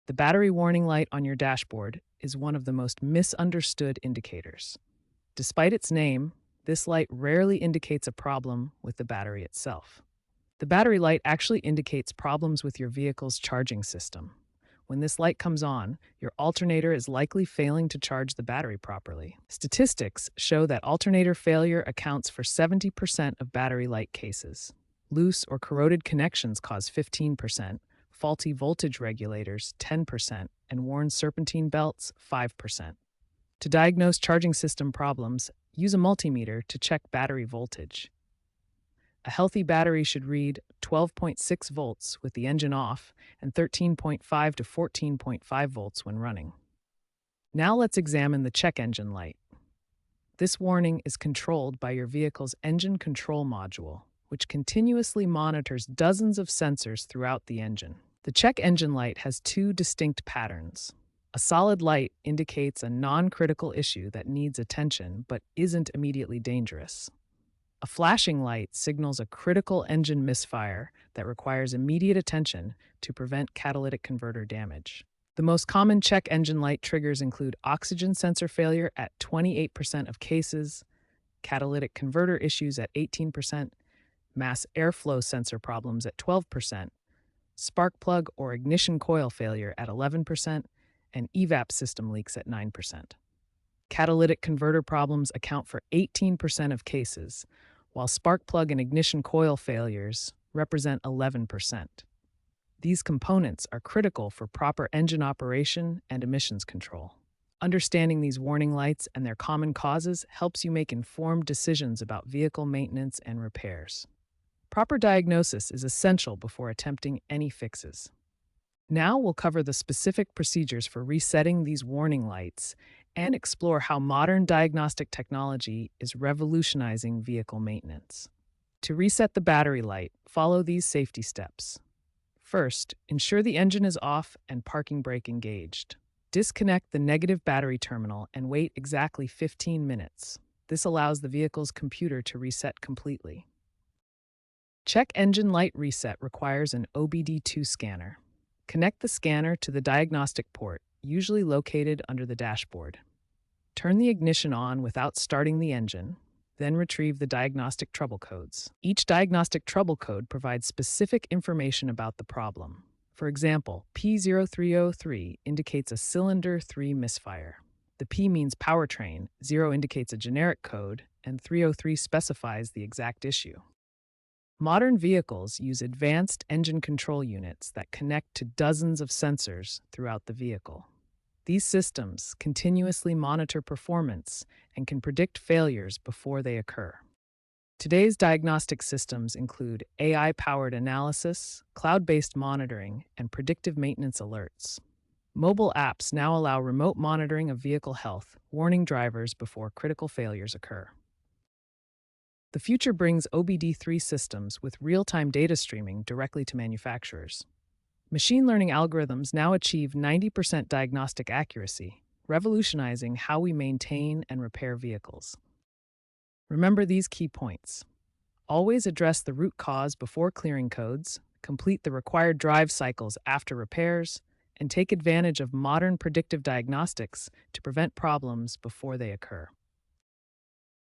The battery warning light on your dashboard is one of the most misunderstood indicators. Despite its name, this light rarely indicates a problem with the battery itself. The battery light actually indicates problems with your vehicle's charging system. When this light comes on, your alternator is likely failing to charge the battery properly. Statistics show that alternator failure accounts for 70% of battery light cases. Loose or corroded connections cause 15%, faulty voltage regulators 10%, and worn serpentine belts 5%. To diagnose charging system problems, use a multimeter to check battery voltage. A healthy battery should read 12.6 volts with the engine off and 13.5 to 14.5 volts when running. Now let's examine the check engine light. This warning is controlled by your vehicle's engine control module, which continuously monitors dozens of sensors throughout the engine. The check engine light has two distinct patterns. A solid light indicates a non-critical issue that needs attention but isn't immediately dangerous. A flashing light signals a critical engine misfire that requires immediate attention to prevent catalytic converter damage. The most common check engine light triggers include oxygen sensor failure at 28% of cases, catalytic converter issues at 18%, mass airflow sensor problems at 12%, spark plug or ignition coil failure at 11%, and evap system leaks at 9%. Catalytic converter problems account for 18% of cases, while spark plug and ignition coil failures represent 11%. These components are critical for proper engine operation and emissions control. Understanding these warning lights and their common causes helps you make informed decisions about vehicle maintenance and repairs. Proper diagnosis is essential before attempting any fixes. Now we'll cover the specific procedures for resetting these warning lights and explore how modern diagnostic technology is revolutionizing vehicle maintenance. To reset the battery light, follow these safety steps. First, ensure the engine is off and parking brake engaged. Disconnect the negative battery terminal and wait exactly 15 minutes. This allows the vehicle's computer to reset completely. Check engine light reset requires an OBD2 scanner. Connect the scanner to the diagnostic port, usually located under the dashboard. Turn the ignition on without starting the engine, then retrieve the diagnostic trouble codes. Each diagnostic trouble code provides specific information about the problem. For example, P0303 indicates a cylinder 3 misfire. The P means powertrain, 0 indicates a generic code, and 303 specifies the exact issue. Modern vehicles use advanced engine control units that connect to dozens of sensors throughout the vehicle. These systems continuously monitor performance and can predict failures before they occur. Today's diagnostic systems include AI-powered analysis, cloud-based monitoring, and predictive maintenance alerts. Mobile apps now allow remote monitoring of vehicle health, warning drivers before critical failures occur. The future brings OBD3 systems with real-time data streaming directly to manufacturers. Machine learning algorithms now achieve 90% diagnostic accuracy, revolutionizing how we maintain and repair vehicles. Remember these key points. Always address the root cause before clearing codes, complete the required drive cycles after repairs, and take advantage of modern predictive diagnostics to prevent problems before they occur.